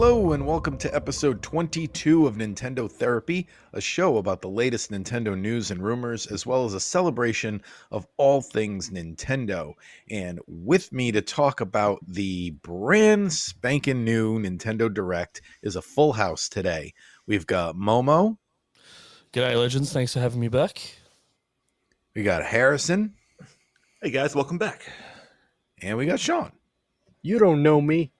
Hello and welcome to episode 22 of Nintendo Therapy, a show about the latest Nintendo news and rumors, as well as a celebration of all things Nintendo. And with me to talk about the brand spanking new Nintendo Direct is a full house today. We've got Momo, G'day, legends. Thanks for having me back. we got Harrison, Hey guys, welcome back. and we got Sean. You don't know me.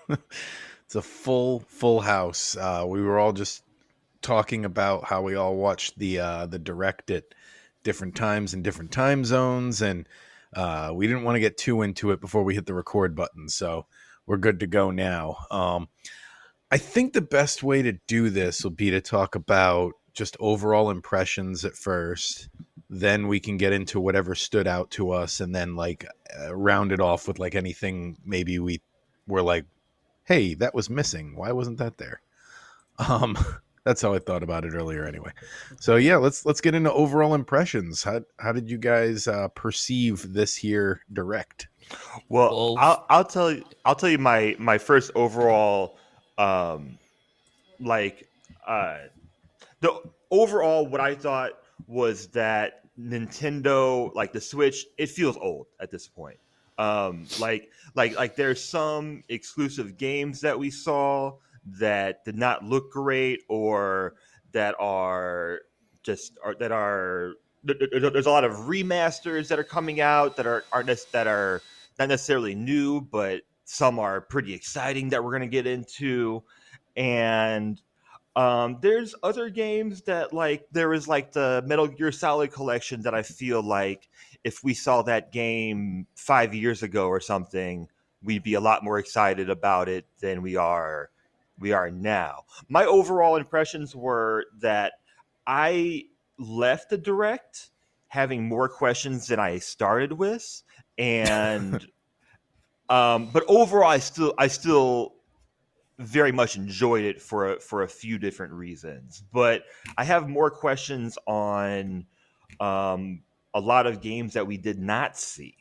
It's a full house. We were all just talking about how we all watched the Direct at different times in different time zones, and we didn't want to get too into it before we hit the record button, so we're good to go now. I think the best way to do this will be to talk about just overall impressions at first, then we can get into whatever stood out to us, and then round it off with like anything maybe we were like, hey, that was missing. Why wasn't that there? That's how I thought about it earlier anyway. So yeah, let's get into overall impressions. How did you guys perceive this here Direct? Well, I'll tell you my first overall the overall what I thought was that Nintendo, like the Switch, it feels old at this point. Like there's some exclusive games that we saw that did not look great, or that are there's a lot of remasters that are coming out that are not necessarily new, but some are pretty exciting that we're going to get into. And there's other games that, like, there is like the Metal Gear Solid collection that I feel like if we saw that game 5 years ago or something, we'd be a lot more excited about it than we are now. My overall impressions were that I left the Direct having more questions than I started with, and but overall, I still very much enjoyed it for a few different reasons. But I have more questions on a lot of games that we did not see.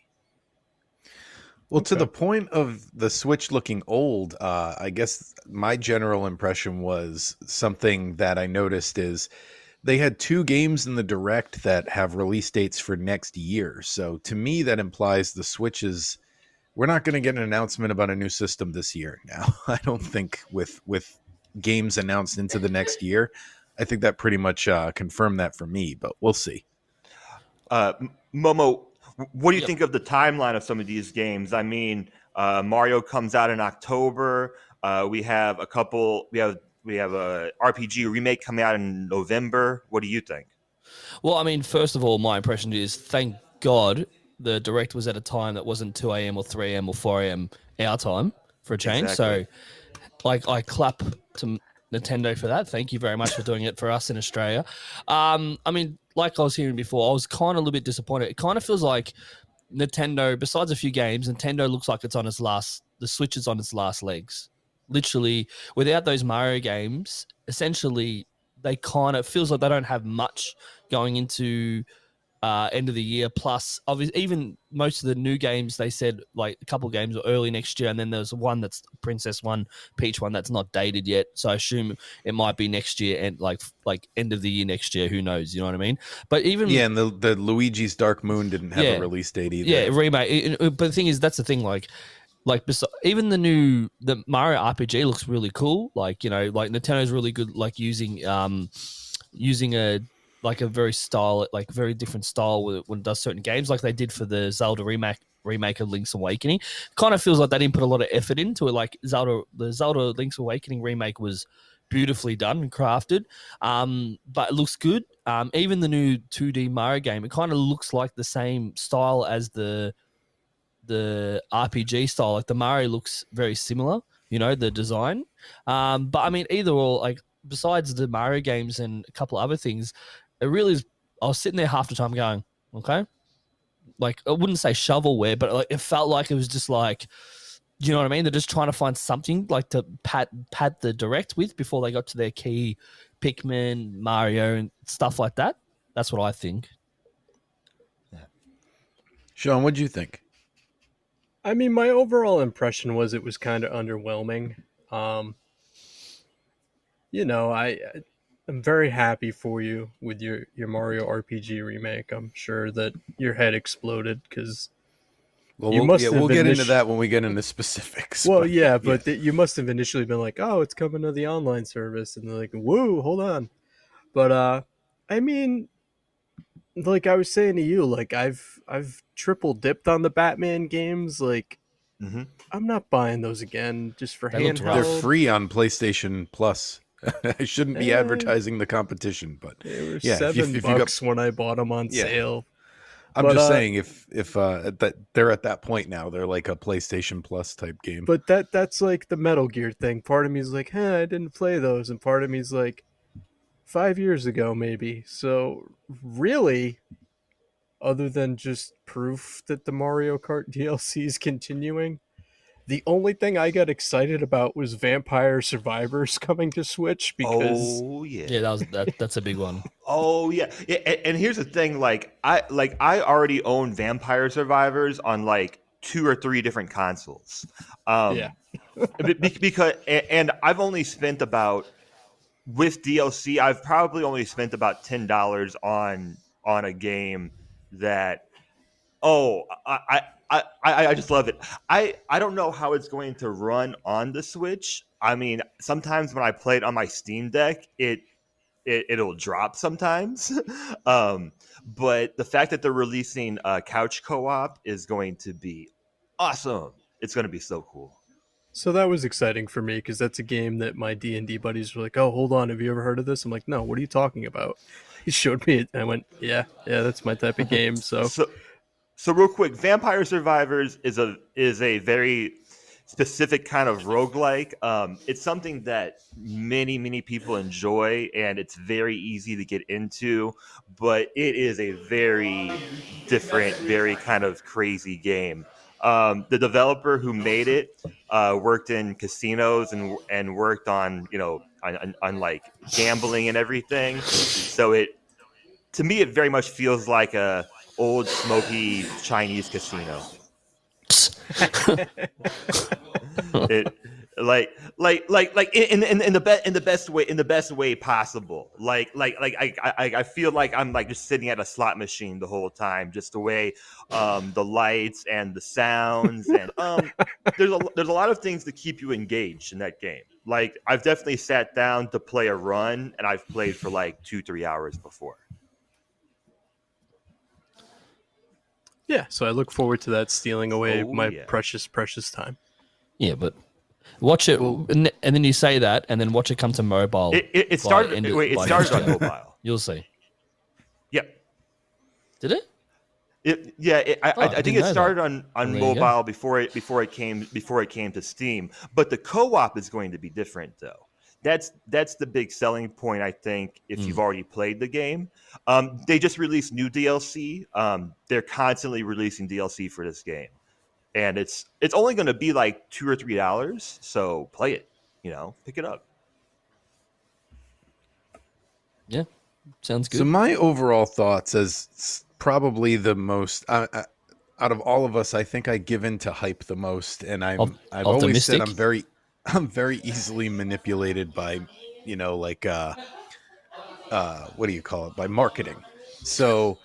Well, to the point of the Switch looking old, I guess my general impression was something that I noticed is they had two games in the Direct that have release dates for next year. So to me, that implies the Switch is, we're not going to get an announcement about a new system this year now. I don't think with games announced into the next year. I think that pretty much confirmed that for me, but we'll see. Momo, what do you think of the timeline of some of these games? I mean, Mario comes out in October. We have a RPG remake coming out in November. What do you think? Well, I mean, first of all, my impression is thank God the Direct was at a time that wasn't 2 a.m. or 3 a.m. or 4 a.m. our time for a change. Exactly. So, like, I clap to Nintendo for that. Thank you very much for doing it for us in Australia. I mean, like I was hearing before, I was kind of a little bit disappointed. It kind of feels like Nintendo, besides a few games, Nintendo looks like it's on its last, the Switch is on its last legs. Literally, without those Mario games, essentially, they kind of feels like they don't have much going into end of the year. Plus, obviously, even most of the new games, they said like a couple of games are early next year, and then there's one that's Princess one, Peach one that's not dated yet. So I assume it might be next year and like end of the year next year. Who knows? You know what I mean? But even and the Luigi's Dark Moon didn't have a release date either. Yeah, remake. But the thing is, that's the thing. Like even the Mario RPG looks really cool. Like Nintendo's really good, like using a very very different style when it does certain games, like they did for the Zelda remake of Link's Awakening. Kind of feels like they didn't put a lot of effort into it. Like the Zelda Link's Awakening remake was beautifully done and crafted, but it looks good. Even the new 2D Mario game, it kind of looks like the same style as the RPG style. Like the Mario looks very similar, the design. But I mean, either or, like besides the Mario games and a couple of other things, it really is. I was sitting there half the time going, okay, like I wouldn't say shovelware, but like it felt like it was just like, you know what I mean? They're just trying to find something like to pat the Direct with before they got to their key Pikmin, Mario, and stuff like that. That's what I think. Sean, what'd you think? I mean, my overall impression was it was kind of underwhelming. Um, I'm very happy for you with your Mario RPG remake. I'm sure that your head exploded because Well, you must have we'll get into that when we get into specifics. Well, but, yeah, but you must have initially been like, "Oh, it's coming to the online service," and they're like, "Whoa, hold on." But I mean, like I was saying to you, like I've triple dipped on the Batman games. Like Mm-hmm. I'm not buying those again just for They looked they're rough. handheld. free on PlayStation Plus. I shouldn't be Eh, advertising the competition, but they were yeah, $7 if you got, when I bought them on yeah, sale. I'm But just saying if that they're at that point now, they're like a PlayStation Plus type game. that's like the Metal Gear thing. Part of me is like, "Huh, I didn't play those," and part of me is like, 5 years ago maybe. So really, other than just proof that the Mario Kart DLC is continuing, the only thing I got excited about was Vampire Survivors coming to Switch because Oh yeah. Yeah, that's a big one. Oh yeah. Yeah, and here's the thing: I already own Vampire Survivors on like 2 or 3 different consoles. yeah. Because and I've only spent about with DLC. I've probably only spent about $10 on a game that I just love it. I don't know how it's going to run on the Switch. I mean, sometimes when I play it on my Steam Deck, it'll drop sometimes. But the fact that they're releasing couch co-op is going to be awesome. It's going to be so cool. So that was exciting for me because that's a game that my D&D buddies were like, "Oh, hold on, have you ever heard of this?" I'm like, "No, what are you talking about?" He showed me it, and I went, "Yeah, that's my type of game." So So so real quick, Vampire Survivors is a very specific kind of roguelike. It's something that many people enjoy, and it's very easy to get into, but it is a very different, very kind of crazy game. The developer who made it worked in casinos and worked on on like gambling and everything. So it to me it very much feels like a old smoky Chinese casino. It in the best way possible. I feel like I'm like just sitting at a slot machine the whole time, just the way the lights and the sounds and there's a lot of things to keep you engaged in that game. Like I've definitely sat down to play a run and I've played for like 2-3 hours before. yeah, so I look forward to that stealing away Oh my yeah. precious time. Yeah, but watch it, and then you say that, and then watch it come to mobile. It started. It by started next on year. mobile. You'll see. Yep. Did it? I think didn't it know started that. on Well, there you go. mobile before it came to Steam. But the co-op is going to be different though. That's the big selling point, I think, if you've already played the game. They just released new DLC. They're constantly releasing DLC for this game, and it's only going to be like $2 or $3. So play it. Pick it up. Yeah, sounds So good. my overall thoughts as probably the most out of all of us, I think I give in to hype the most, and I've always said Optimistic? I'm very easily manipulated by like what do you call it, by marketing. So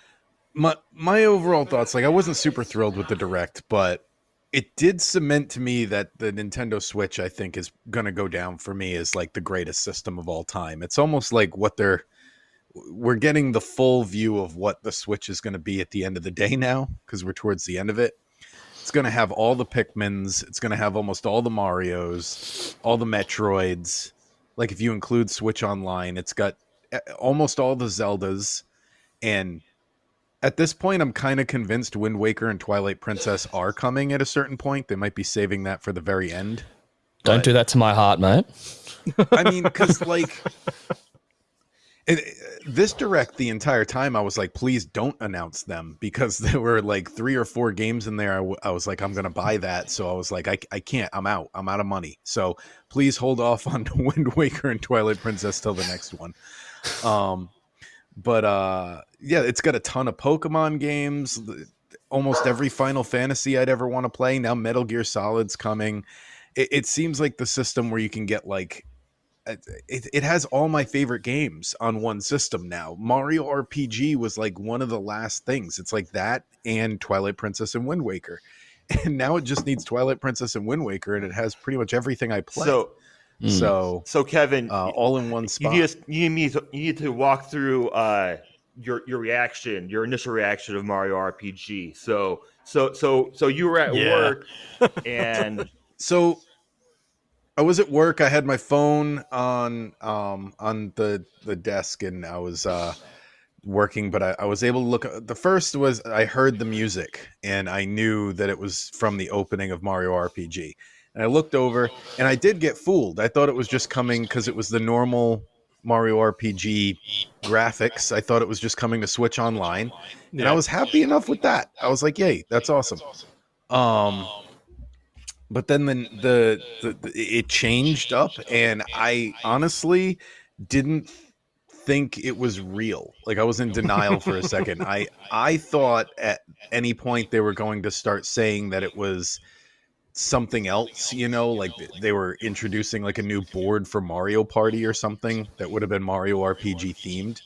my overall thoughts, like I wasn't super thrilled with the direct, but it did cement to me that the Nintendo Switch, I think, is going to go down for me as like the greatest system of all time. It's almost like we're getting the full view of what the Switch is going to be at the end of the day now, because we're towards the end of it. It's going to have all the Pikmins. It's going to have almost all the Marios, all the Metroids. Like if you include Switch Online, it's got almost all the Zeldas. And at this point, I'm kind of convinced Wind Waker and Twilight Princess are coming at a certain point. They might be saving that for the very end. Don't do that to my heart, mate. I mean, because like this direct, the entire time I was like, please don't announce them, because there were like 3 or 4 games in there. I was like, I'm going to buy that. So I was like, I can't, I'm out of money. So please hold off on Wind Waker and Twilight Princess till the next one. But yeah, it's got a ton of Pokemon games, almost every Final Fantasy I'd ever want to play. Now Metal Gear Solid's coming. it seems like the system where you can get like it has all my favorite games on one system now. Mario RPG was like one of the last things. It's like that and Twilight Princess and Wind Waker. And now it just needs Twilight Princess and Wind Waker, and it has pretty much everything I play. So Mm. so Kevin, all in one spot. you need to walk through your your initial reaction of Mario RPG. So you were at Yeah. work and So I was at work. I had my phone on the desk, and I was working, but I was able to look. The first was I heard the music, and I knew that it was from the opening of Mario RPG. And I looked over, and I did get fooled. I thought it was just coming because it was the normal Mario RPG graphics. I thought it was just coming to Switch Online, and I Yeah. was happy enough with that. I was like, "Yay, that's awesome." But then it changed up, and I honestly didn't think it was real. Like I was in denial for a second. I thought at any point they were going to start saying that it was something else, you know, like they were introducing like a new board for Mario Party or something that would have been Mario RPG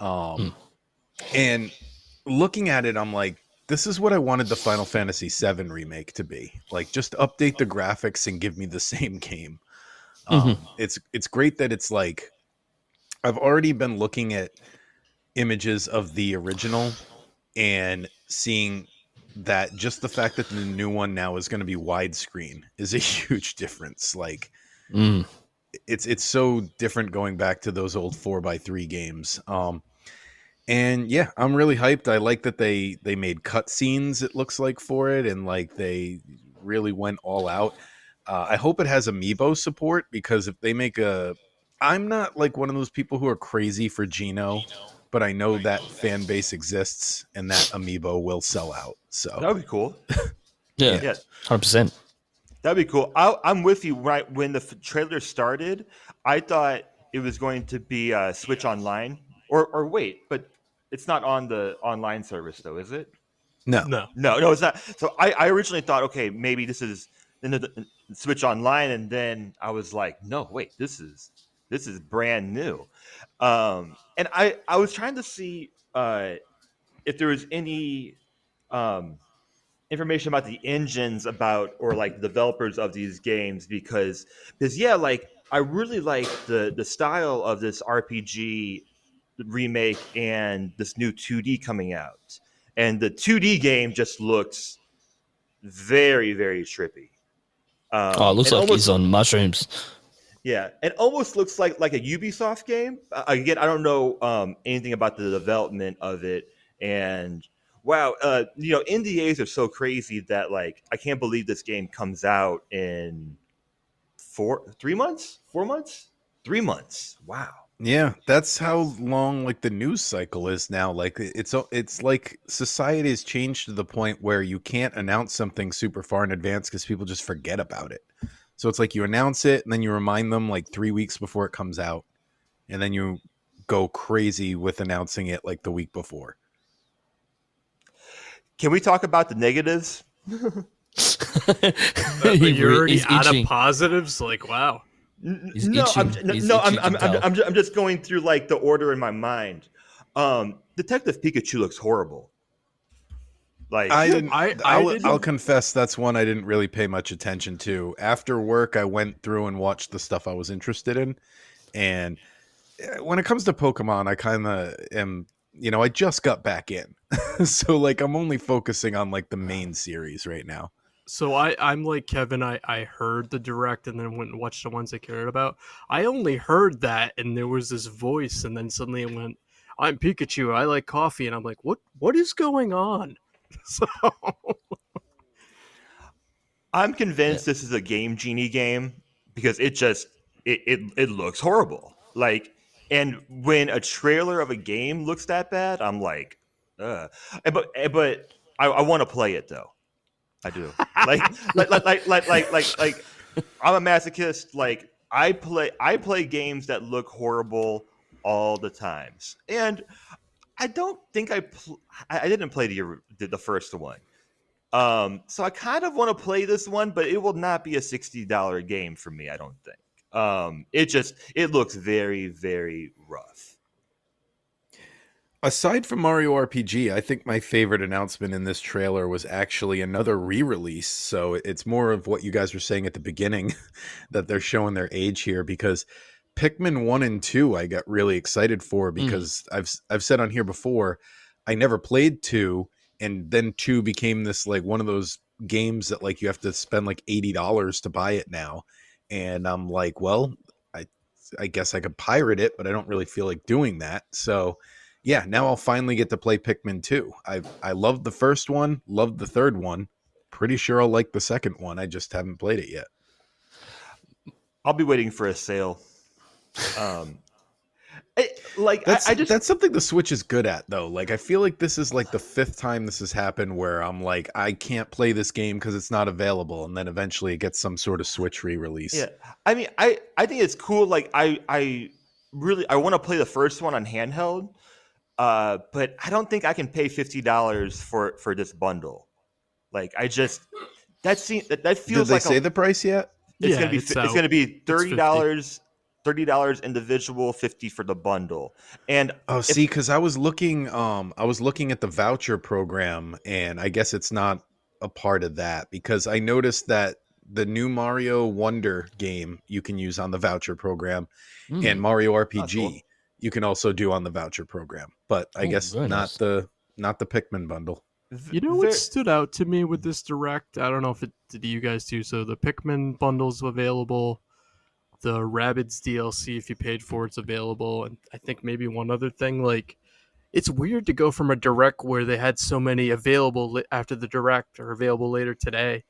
themed. And looking at it, I'm like, this is what I wanted the Final Fantasy VII remake to be. Like, just update the graphics and give me the same game. It's great that it's like I've already been looking at images of the original and seeing that just the fact that the new one now is going to be widescreen is a huge difference. Like, it's so different going back to those old 4x3 games. And yeah, I'm really hyped. I like that they made cutscenes, it looks like, for it, and like they really went all out. I hope it has amiibo support, because if they make a, I'm not like one of those people who are crazy for Geno, but I know that fan base exists and that amiibo will sell out. So that would be cool. Yeah, Yeah, 100%. that'd be cool. I'm with you. Right when the trailer started, I thought it was going to be Switch Online, or wait, but it's not on the online service though, is it? no, No. No, it's not. So I originally thought, okay, maybe this is the Switch Online, and then I was like, no, wait, this is brand new. And I was trying to see if there was any um, information about the engines about or like the developers of these games, because yeah, like I really like the style of this RPG remake and this new 2D coming out. And the 2D game just looks very trippy. Oh, it looks And like he's almost on mushrooms. yeah, it almost looks like a Ubisoft game. Again, I don't know anything about the development of it, and wow, NDAs are so crazy that like I can't believe this game comes out in 3 months, 4 months, 3 months. Wow. yeah, that's how long like the news cycle is now. Like it's like society has changed to the point where you can't announce something super far in advance because people just forget about it. So it's like you announce it and then you remind them like 3 weeks before it comes out, and then you go crazy with announcing it like the week before. Can we talk about the negatives? You're already He's out of itching. positives. Like, wow. He's No, itching. He's itching to tell. I'm just going through like the order in my mind. Detective Pikachu looks horrible. Like I didn't. didn't- I'll confess that's one I didn't really pay much attention to. After work, I went through and watched the stuff I was interested in, and when it comes to Pokemon, I kind of am. You know, I just got back in, so like I'm only focusing on like the main series right now. So I'm like Kevin. I heard the direct and then went and watched the ones I cared about. I only heard that, and there was this voice, and then suddenly it went, "I'm Pikachu. I like coffee," and I'm like, What is going on?" So I'm convinced this is a Game Genie game because it looks horrible. Like, and when a trailer of a game looks that bad, I'm like, but I want to play it though. I do. Like I'm a masochist. Like I play games that look horrible all the times, and I don't think I didn't play the first one. So I kind of want to play this one, but it will not be a $60 game for me, I don't think. It looks very, very rough. Aside from Mario RPG, I think my favorite announcement in this trailer was actually another re-release. So it's more of what you guys were saying at the beginning that they're showing their age here, because Pikmin 1 and 2 I got really excited for, because I've said on here before I never played 2, and then 2 became this like one of those games that like you have to spend like $80 to buy it now. And I'm like, well, I I guess I could pirate it, but I don't really feel like doing that. So yeah, now I'll finally get to play Pikmin 2. I loved the first one, loved the third one. Pretty sure I'll like the second one. I just haven't played it yet. I'll be waiting for a sale. That's something the Switch is good at, though. Like, I feel like this is like the 5th time this has happened where I'm like, I can't play this game because it's not available, and then eventually it gets some sort of Switch re-release. Yeah, I mean, I think it's cool. Like, I really want to play the first one on handheld, but I don't think I can pay $50 for this bundle. Like, that feels Did they like say the price yet? it's Yeah, gonna be It's 50. $30 individual, 50 for the bundle. And Oh, see, because I was looking at the voucher program, and I guess it's not a part of that, because I noticed that the new Mario Wonder game you can use on the voucher program, and Mario RPG cool. you can also do on the voucher program. But I guess very not nice. not the Pikmin bundle. You know what stood out to me with this direct? I don't know if it did you guys too. So the Pikmin bundle's available. The Rabbids DLC, if you paid for it's available. And I think maybe one other thing, like, it's weird to go from a direct where they had so many available after the direct or available later today.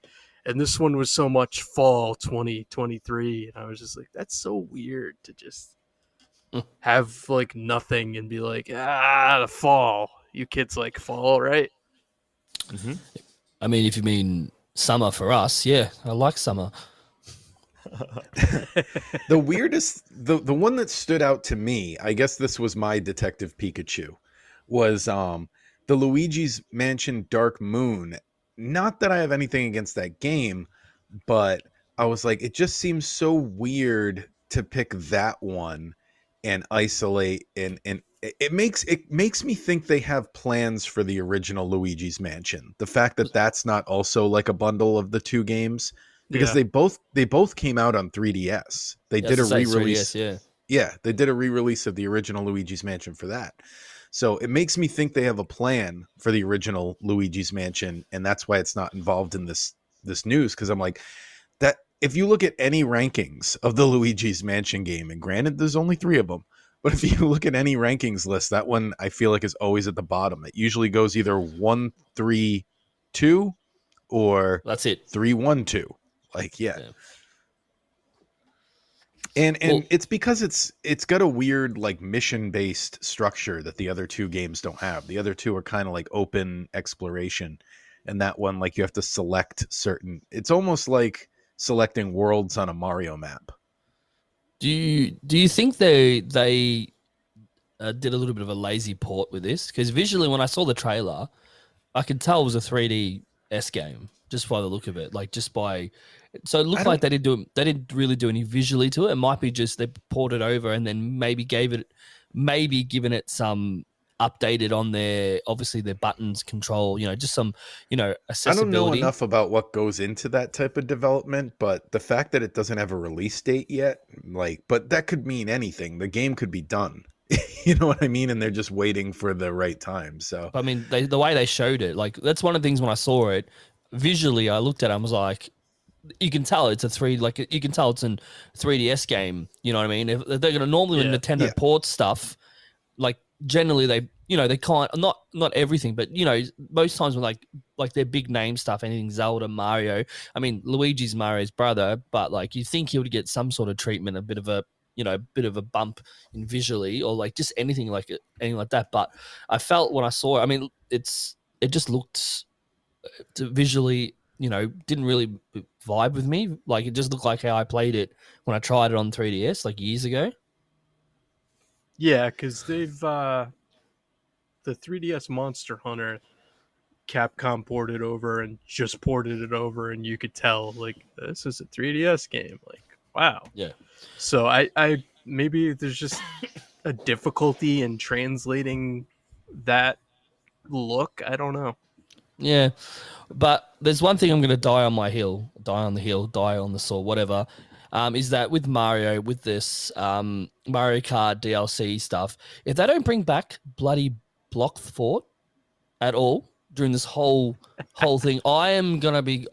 And this one was so much fall 2023. And I was just like, that's so weird to just have like nothing and be like, the fall. You kids like fall, right? Mhm. I mean, if you mean summer for us, yeah, I like summer. The weirdest, the one that stood out to me, I guess this was my Detective Pikachu, was the Luigi's Mansion Dark Moon. Not that I have anything against that game, but I was like, it just seems so weird to pick that one and isolate, and it makes me think they have plans for the original Luigi's Mansion. The fact that that's not also like a bundle of the two games, because Yeah. they both came out on 3DS. They Yeah, did a to say it's 3DS, re-release. yeah. Yeah, they did a re-release of the original Luigi's Mansion for that. So it makes me think they have a plan for the original Luigi's Mansion, and that's why it's not involved in this news. Because I'm like, that if you look at any rankings of the Luigi's Mansion game, and granted there's only 3 of them, but if you look at any rankings list, that one I feel like is always at the bottom. It usually goes either 1, 3, 2 or That's it. 3, 1, 2. Like, yeah. Yeah. And Well- it's because it's got a weird like mission based structure that the other two games don't have. The other two are kind of like open exploration, and that one like you have to select certain. It's almost like selecting worlds on a Mario map. Do you think they did a little bit of a lazy port with this? Because visually, when I saw the trailer, I could tell it was a 3DS game just by the look of it. Like just by, so it looked like they didn't really do any visually to it. It might be just they ported over and then maybe given it some updated on their obviously their buttons control. Just some accessibility. I don't know enough about what goes into that type of development, but the fact that it doesn't have a release date yet, but that could mean anything. The game could be done. You know what I mean? And they're just waiting for the right time. So I mean, the way they showed it, like that's one of the things when I saw it visually, I looked at it and was like, you can tell it's you can tell it's a 3DS game. You know what I mean? If they're gonna normally when Nintendo ports stuff, like generally they can't not everything, but most times when like their big name stuff, anything Zelda, Mario. I mean, Luigi's Mario's brother, but like you think he would get some sort of treatment, a bit of a bump in visually or like just anything like that. But I felt when I saw it, I mean, it just looked visually, didn't really vibe with me. Like it just looked like how I played it when I tried it on 3DS like years ago. Yeah, because they've the 3DS Monster Hunter Capcom ported over and just ported it over, and you could tell like this is a 3DS game. Like, wow. Yeah. So I maybe there's just a difficulty in translating that look. I don't know. Yeah. But there's one thing I'm going to die on the hill, die on the sword, whatever. Is that with Mario, with this Mario Kart DLC stuff, if they don't bring back bloody Block Fort at all during this whole thing, I am going to be.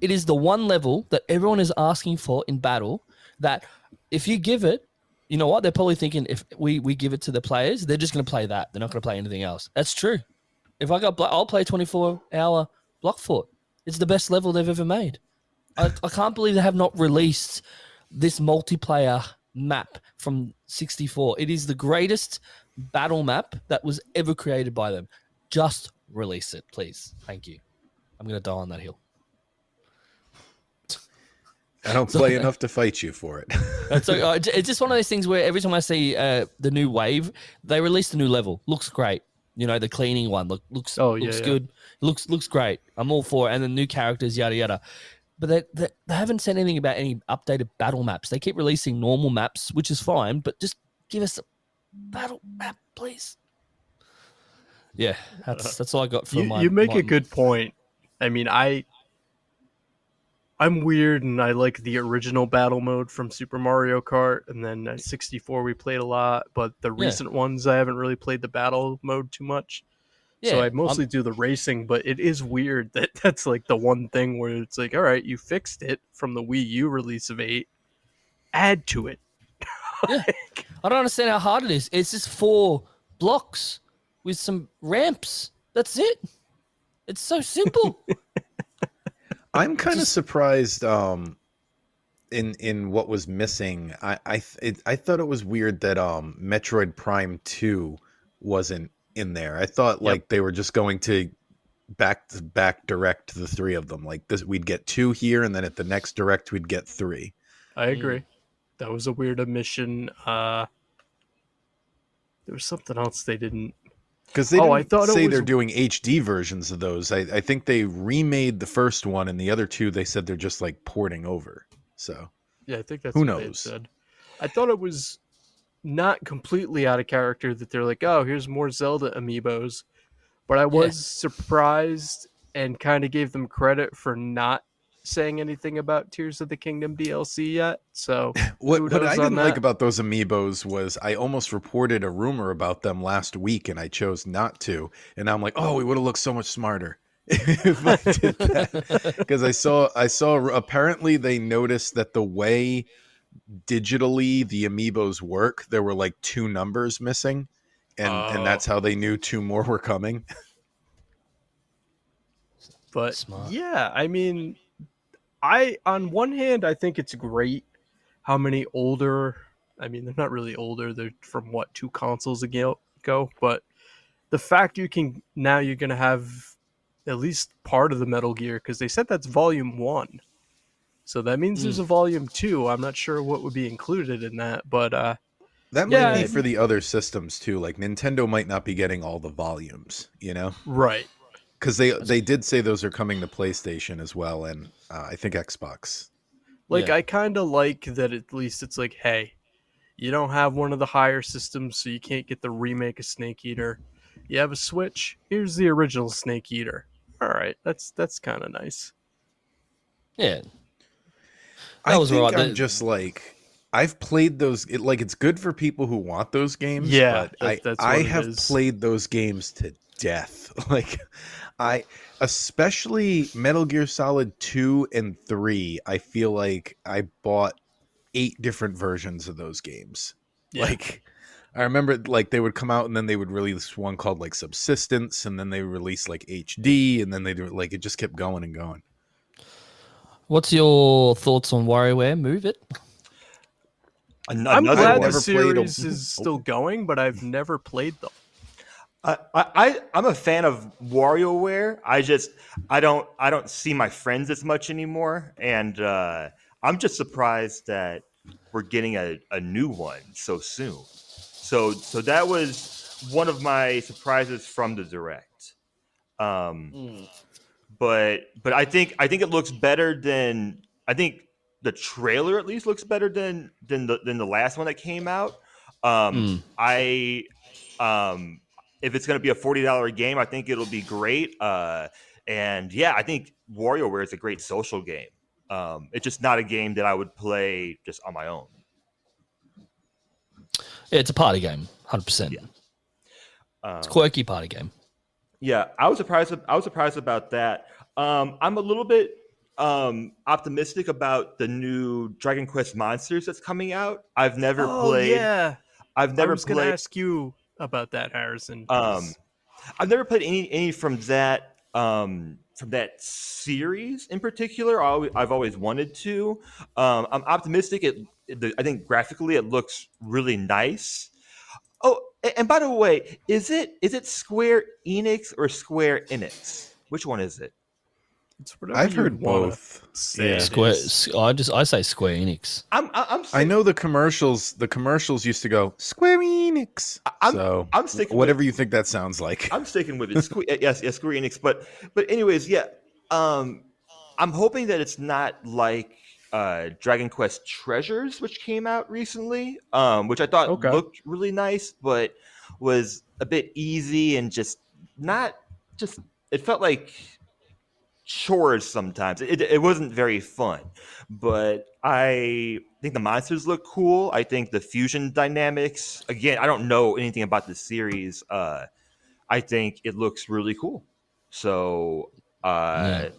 It is the one level that everyone is asking for in battle that if you give it, you know what? They're probably thinking if we give it to the players, they're just going to play that. They're not going to play anything else. That's true. If I got, I'll play 24-hour Block Fort. It's the best level they've ever made. I can't believe they have not released this multiplayer map from 64. It is the greatest battle map that was ever created by them. Just release it, please. Thank you. I'm going to die on that hill. I don't play enough to fight you for it. So it's just one of those things where every time I see the new wave, they released a new level. Looks great. You know, the cleaning one looks good. Looks great. I'm all for it. And the new characters, yada yada. But they haven't said anything about any updated battle maps. They keep releasing normal maps, which is fine, but just give us a battle map, please. Yeah, that's all I got for You make a good point. I mean, I'm weird, and I like the original battle mode from Super Mario Kart, and then 64 we played a lot, but the recent ones I haven't really played the battle mode too much. Yeah, so I mostly do the racing, but it is weird that that's like the one thing where it's like, all right, you fixed it from the Wii U release of 8, add to it. Yeah. I don't understand how hard it is. It's just 4 blocks with some ramps. That's it. It's so simple. I'm kind of surprised in what was missing. I thought it was weird that Metroid Prime 2 wasn't in there. I thought like they were just going to back direct the 3 of them. Like this, we'd get 2 here, and then at the next direct we'd get 3. I agree. That was a weird omission. There was something else they didn't. Because they didn't say they're doing HD versions of those. I think they remade the first one, and the other 2 they said they're just like porting over. So yeah, I think that's who what knows. They said. I thought it was not completely out of character that they're like, oh, here's more Zelda amiibos, but I was surprised and kind of gave them credit for not saying anything about Tears of the Kingdom DLC yet. So what I didn't like about those amiibos was I almost reported a rumor about them last week, and I chose not to. And now I'm like, oh, we would have looked so much smarter if I did that. Because I saw apparently they noticed that the way digitally the amiibos work, there were like 2 numbers missing, and that's how they knew 2 more were coming. But Smart. Yeah, I mean, on one hand, I think it's great how many older, I mean, they're not really older, they're from 2 consoles ago, but the fact you're going to have at least part of the Metal Gear, because they said that's volume 1. So that means there's a volume 2. I'm not sure what would be included in that, but that might be for the other systems too. Like Nintendo might not be getting all the volumes, you know? Right. Because they did say those are coming to PlayStation as well, and I think Xbox. Like, I kind of like that at least it's like, hey, you don't have one of the higher systems, so you can't get the remake of Snake Eater. You have a Switch, here's the original Snake Eater. All right, that's kind of nice. Yeah. I think I'm just like, I've played those. It's good for people who want those games. Yeah, but I have played those games to death. Like, especially Metal Gear Solid 2 and 3. I feel like I bought 8 different versions of those games. Yeah. Like, I remember like they would come out and then they would release one called like Subsistence, and then they would release like HD, and then they do like it just kept going and going. What's your thoughts on WarioWare? Move it. I'm glad the series is still going, but I've never played them. I'm a fan of WarioWare. I don't see my friends as much anymore, and I'm just surprised that we're getting a new one so soon. So that was one of my surprises from the Direct. Um, but I think it looks better than I think the trailer at least looks better than the last one that came out. I if it's going to be a $40 game, I think it'll be great. And yeah, I think WarioWare is a great social game. It's just not a game that I would play just on my own. Yeah, it's a party game, 100%. Yeah. It's a quirky party game. Yeah, I was surprised about that. I'm a little bit optimistic about the new Dragon Quest Monsters that's coming out. I've never played. Yeah. I've I never was going to played. ask you about that, Harrison. I've never played any from that series in particular. I've always wanted to. I'm optimistic. I think graphically it looks really nice. Oh, and by the way, is it Square Enix or Square Enix? Which one is it? It's whatever I've you heard wanna both. say Yeah. it Square. is. I say Square Enix. I know the commercials. The commercials used to go Square Enix. I'm sticking whatever with, you think that sounds like. I'm sticking with it. Yes, Square Enix. But anyways, yeah. I'm hoping that it's not like Dragon Quest Treasures, which came out recently, which I thought Okay. looked really nice, but was a bit easy and just not just. It felt like chores sometimes. It wasn't very fun, but I think the monsters look cool. I think the fusion dynamics. Again, I don't know anything about the series. I think it looks really cool. So Yeah.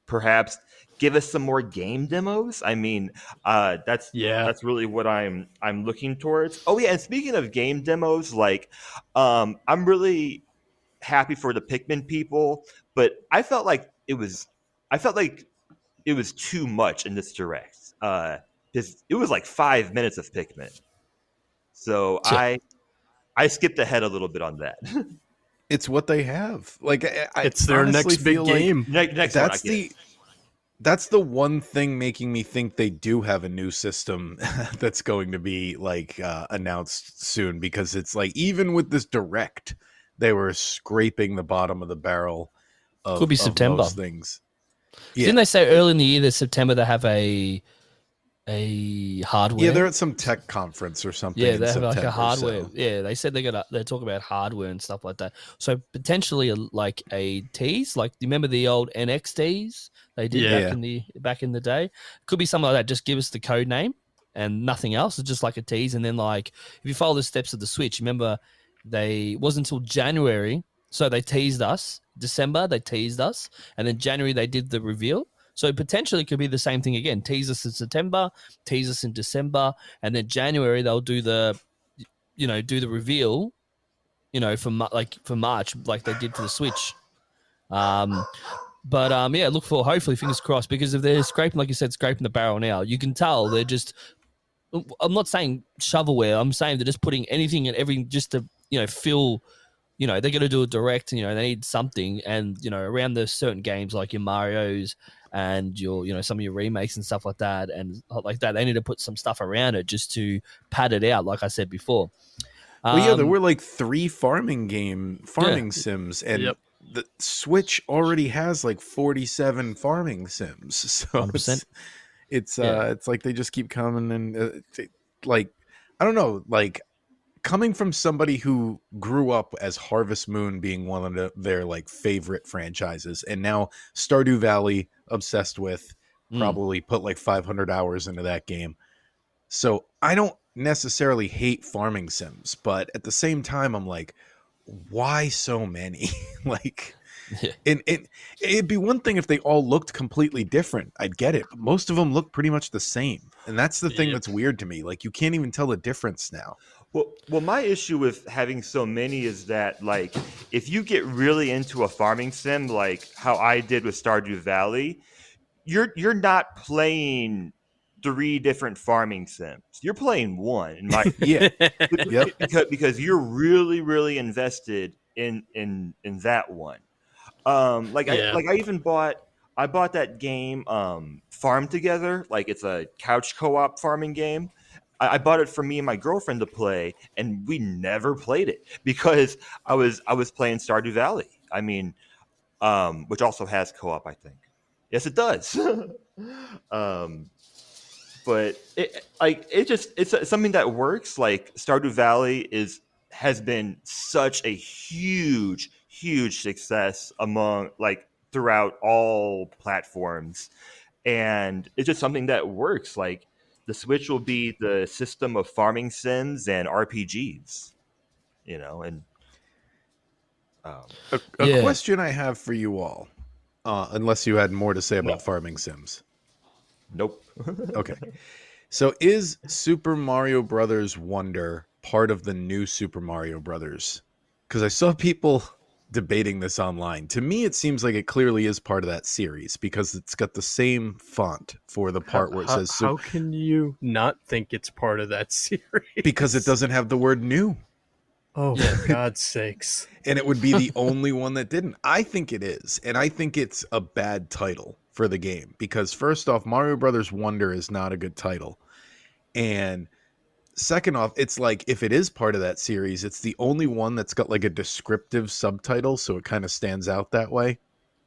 perhaps give us some more game demos. I mean, that's Yeah. really what I'm looking towards. Oh yeah, and speaking of game demos, like I'm really happy for the Pikmin people, but I felt like it was too much in this direct. Because it was like 5 minutes of Pikmin, so Yeah. I skipped ahead a little bit on that. It's what they have. Like I It's their honestly next big feel like game. Next one, I that's guess. that's the one thing making me think they do have a new system that's going to be like announced soon, because it's like even with this direct, they were scraping the bottom of the barrel Could be of September. most things. Yeah. Didn't they say early in the year that September they have a hardware? Yeah, they're at some tech conference or something. Yeah, in they have September, like a hardware. so- Yeah, they said they're talking about hardware and stuff like that. So potentially like a tease, like you remember the old NXTs they did Yeah. back in the day. Could be something like that. Just give us the code name and nothing else. It's just like a tease. And then like if you follow the steps of the Switch, remember it wasn't until January. So they teased us. December they teased us, and then January they did the reveal. So potentially it could be the same thing again. Tease us in September, tease us in December, and then January they'll do the reveal, for March, like they did for the Switch. Yeah, look for hopefully fingers crossed, because if they're scraping, like you said, scraping the barrel now, you can tell they're just. I'm not saying shovelware. I'm saying they're just putting anything and everything just to fill. They're going to do a direct. They need something, and around the certain games like your Mario's and your some of your remakes and stuff like that, and like that, they need to put some stuff around it just to pad it out. Like I said before. Well, yeah, there were like 3 farming sims, and Yep. the Switch already has like 47 farming sims. So 100%. it's Yeah. it's like they just keep coming, and like I don't know, like coming from somebody who grew up as Harvest Moon being one of their like favorite franchises, and now Stardew Valley obsessed with, probably put like 500 hours into that game. So I don't necessarily hate farming sims, but at the same time, I'm like, why so many? Like, Yeah. and it'd be one thing if they all looked completely different. I'd get it, but most of them look pretty much the same, and that's the thing Yep. that's weird to me. Like, you can't even tell the difference now. Well, my issue with having so many is that, like, if you get really into a farming sim, like how I did with Stardew Valley, you're not playing 3 different farming sims. You're playing one, in my Yeah. Yep. because you're really invested in that one. Yeah. I even bought that game, Farm Together. Like, it's a couch co-op farming game. I bought it for me and my girlfriend to play, and we never played it because I was playing Stardew Valley. I mean, which also has co-op, I think. Yes, it does. um, but it's something that works. Like Stardew Valley has been such a huge success among like throughout all platforms, and it's just something that works. Like the Switch will be the system of farming sims and RPGs, and um, A Yeah. question I have for you all, unless you had more to say no, about farming sims. nope. Okay. So is Super Mario Brothers Wonder part of the new Super Mario Brothers? Because I saw people debating this online. To me, it seems like it clearly is part of that series because it's got the same font for the How, part where it how, says how can you not think it's part of that series? because it doesn't have the word new. Oh, Yeah. for God's sakes. And it would be the only one that didn't. I think it is. And I think it's a bad title for the game because, first off, Mario Brothers Wonder is not a good title. And second off, it's like if it is part of that series, it's the only one that's got like a descriptive subtitle. So it kind of stands out that way.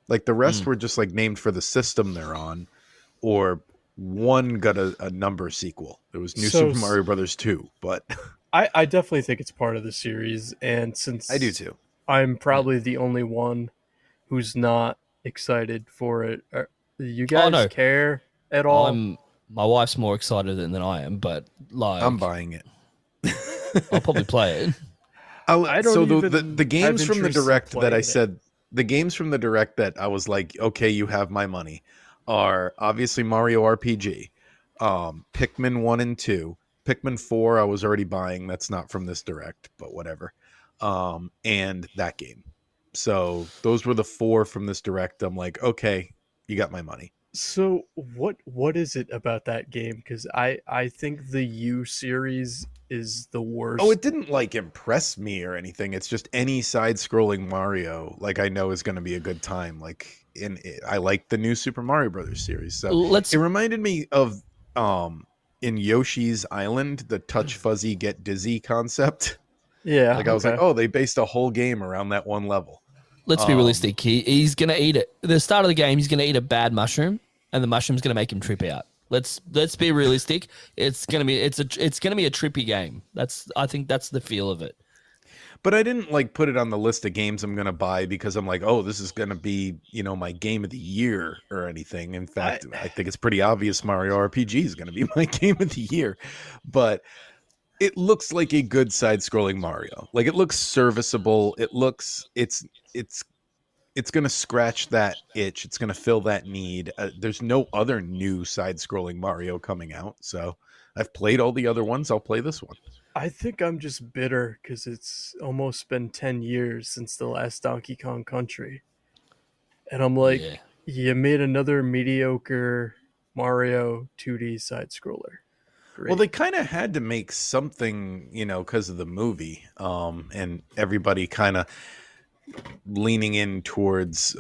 Like the rest Mm. were just like named for the system they're on, or one got a number sequel. It was New So Super Mario Brothers 2, but I definitely think it's part of the series, and I do since too. I'm probably the only one who's not excited for it, you Oh guys no, care at all? my wife's more excited than I am, but I'm like buying it. I'll probably play it. I don't So even the have games from the interest in direct that I playing it. said, the games from the direct that I was like, okay, you have my money, are obviously Mario RPG, Pikmin 1 and 2, Pikmin 4 I was already buying. That's not from this direct, but whatever. And that game. So those were the four from this direct. I'm like, okay, you got my money. So what is it about that game? Because I think the U series is the Oh, worst. it didn't like impress me or anything. It's just any side-scrolling Mario, like I know is going to be a good time. Like I like the new Super Mario Brothers series, so Let's it reminded me of in Yoshi's Island, the touch fuzzy get dizzy concept. Yeah, Like I was like, okay. oh, they based a whole game around that one level. let's be Um, realistic. He's gonna eat it. At the start of the game, he's gonna eat a bad mushroom, and the mushroom's gonna make him trip out. Let's be realistic. It's gonna be a trippy game. I think that's the feel of it. But I didn't like put it on the list of games I'm going to buy because I'm like, oh, this is going to be, my game of the year or anything. In I fact, I think it's pretty obvious Mario RPG is going to be my game of the year. But it looks like a good side-scrolling Mario. Like it looks serviceable. It's going to scratch that itch. It's going to fill that need. There's no other new side-scrolling Mario coming out, so I've played all the other ones. I'll play this one. I think I'm just bitter because it's almost been 10 years since the last Donkey Kong Country. And I'm Yeah. like, you made another mediocre Mario 2D side scroller. Great. Well, they kind of had to make something, because of the movie, and everybody kind of leaning in towards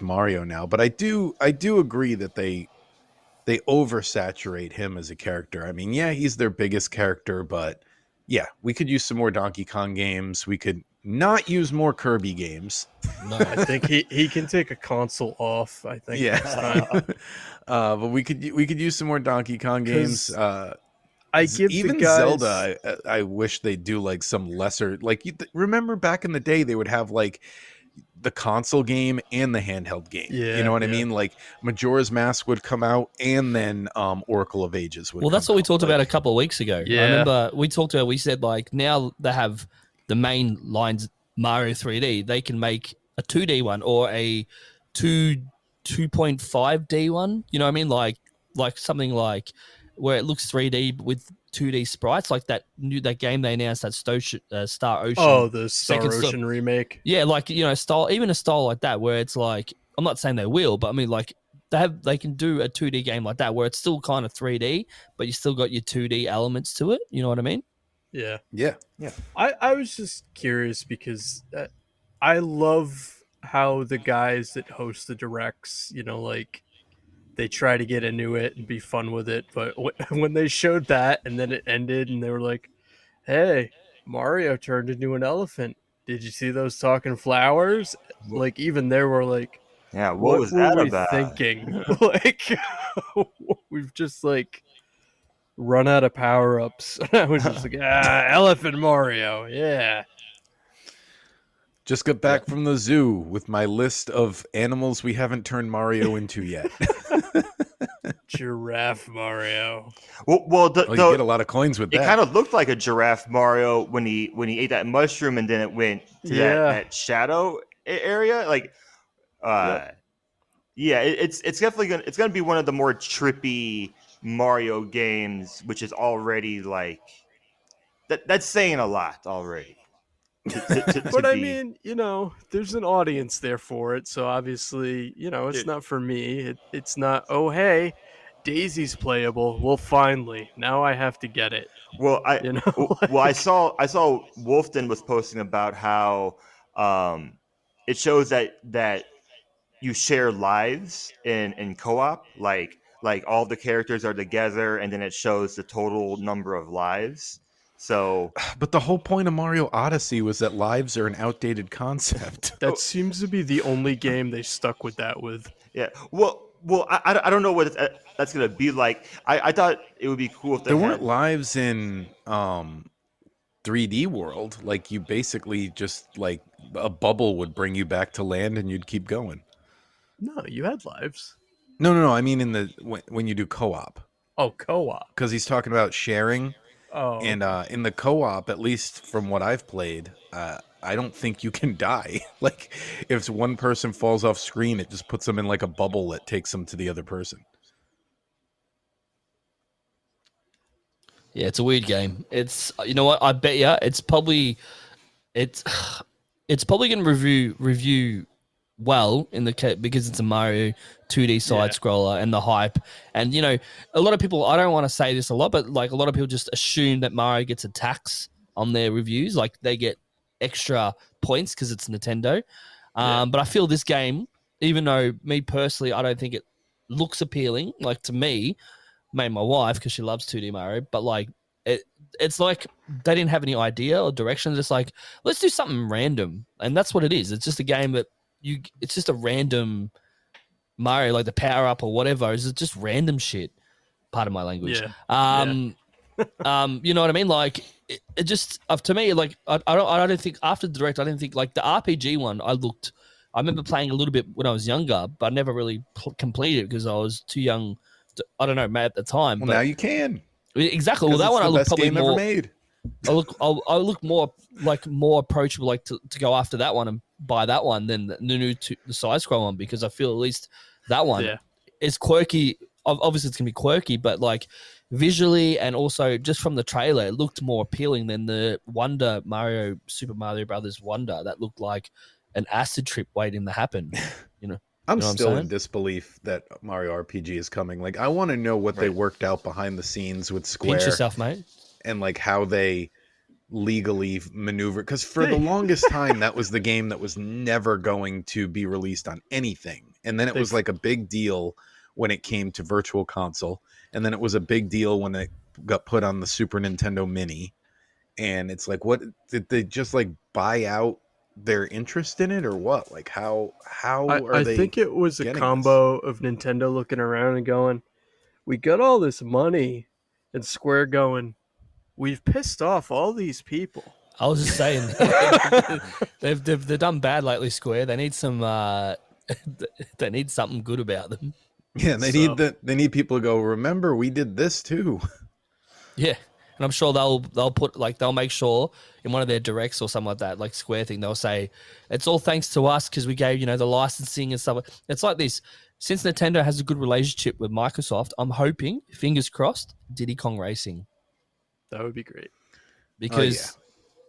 Mario now. But I do agree that they oversaturate him as a character. I mean, yeah, he's their biggest character, but yeah, we could use some more Donkey Kong games. We could not use more Kirby games. No. I think he can take a console off, I think, next time. But we could use some more Donkey Kong games. 'Cause I give the Even guys Zelda, I wish they'd do like some lesser. Like remember back in the day, they would have like the console game and the handheld game. You Yeah, know what I yeah. mean? Like Majora's Mask would come out, and then Oracle of Ages would. Well, that's come what we out. talked Like, about a couple of weeks ago. Yeah. I remember we said like now they have the main lines Mario 3D. They can make a 2D one or a 2.5D one. You know what I mean? Like something like where it looks 3D with 2D sprites, like that game they announced, that Star Ocean. Oh, the Star Second Ocean remake. Yeah, like even a style like that where it's like, I'm not saying they will, but I mean like they can do a 2D game like that where it's still kind of 3D, but you still got your 2D elements to it. You know what I mean? Yeah. yeah, I was just curious because I love how the guys that host the directs, like they try to get into it and be fun with it. But when they showed that and then it ended and they were like, hey, Mario turned into an elephant. did you see those talking flowers? Like even there were like, Yeah, what what was were that we about? thinking? Like we've just like run out of power ups. I was just like, Elephant Mario, yeah. Just got back from the zoo with my list of animals we haven't turned Mario into yet. Giraffe Mario. Well, Oh, you get a lot of coins with it that. kind of looked like a giraffe Mario when he ate that mushroom and then it went to that shadow area. Like, yeah, it's definitely gonna be one of the more trippy Mario games, which is already like that's saying a lot already. But I mean, there's an audience there for it, so obviously, it's Dude. not for me. It's not. Oh, hey, Daisy's playable. Well, finally, now I have to get it. Well, I Like, I saw Wolfden was posting about how it shows that you share lives in co-op, like all the characters are together, and then it shows the total number of lives. So, But the whole point of Mario Odyssey was that lives are an outdated concept. that seems to be the only game they stuck with that with. yeah, I don't know what that's gonna be like. I thought it would be cool if they There had. weren't lives in 3D world. Like you basically just like a bubble would bring you back to land and you'd keep going. No, you had lives. No. I mean in the when you do co-op. Oh, co-op. Because he's talking about sharing. Oh, And in the co-op, at least from what I've played, I don't think you can die. Like, if one person falls off screen, it just puts them in like a bubble that takes them to the other person. Yeah, it's a weird game. It's you know what? I bet you it's it's probably going to review well in the because it's a Mario 2D side scroller and the hype. And a lot of people, I don't want to say this a lot, but like a lot of people just assume that Mario gets a tax on their reviews, like they get extra points because it's Nintendo. But I feel this game, even though me personally, I don't think it looks appealing, like to me, maybe my wife because she loves 2D Mario, but like it's like they didn't have any idea or direction. Just like, let's do something random, and that's what it is. It's just a game that it's just a random Mario, like the power up or whatever. Is just random shit. Pardon my language. You know what I mean? Like it just to me, like I don't think after the direct, I didn't think like the RPG one. I remember playing a little bit when I was younger, but I never really completed it because I was too young. I don't know, at the time. Well, but now you can. Exactly. Well, that one I look probably more. Ever made. I look more approachable, like to go after that one and buy that one than the side scroll one because I feel at least that one is quirky. Obviously, it's gonna be quirky, but like visually and also just from the trailer, it looked more appealing than the Wonder Super Mario Brothers Wonder that looked like an acid trip waiting to happen. I'm still in disbelief that Mario RPG is coming. Like, I want to know what they worked out behind the scenes with Square. Pinch yourself, mate. And like how they legally maneuver. Because for the longest time, that was the game that was never going to be released on anything. And then it was like a big deal when it came to Virtual Console. And then it was a big deal when it got put on the Super Nintendo Mini. And it's like, what did they just like buy out their interest in it or what? Like how are they? I think it was a combo of Nintendo looking around and going, we got all this money, and Square going, we've pissed off all these people. I was just saying they've done bad lately, Square. They need some they need something good about them. Yeah, they need people to go, remember we did this too. Yeah. And I'm sure they'll make sure in one of their directs or something like that, like Square thing, they'll say, it's all thanks to us because we gave, the licensing and stuff. It's like this. Since Nintendo has a good relationship with Microsoft, I'm hoping, fingers crossed, Diddy Kong Racing. That would be great. Because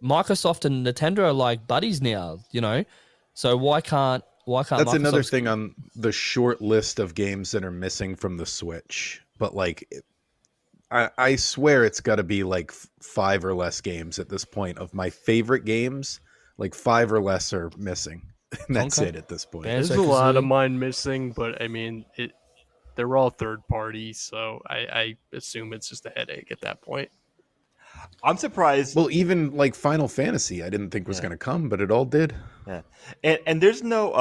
Microsoft and Nintendo are like buddies now, So why can't That's Microsoft another thing on the short list of games that are missing from the Switch. But like I swear it's got to be like 5 or less games at this point of my favorite games. Like 5 or less are missing. And that's it at this point. There's a lot of mine missing, but I mean, they're all third party, so I assume it's just a headache at that point. I'm surprised. Well, even like Final Fantasy, I didn't think was Yeah. going to come, but it all did. Yeah, and there's no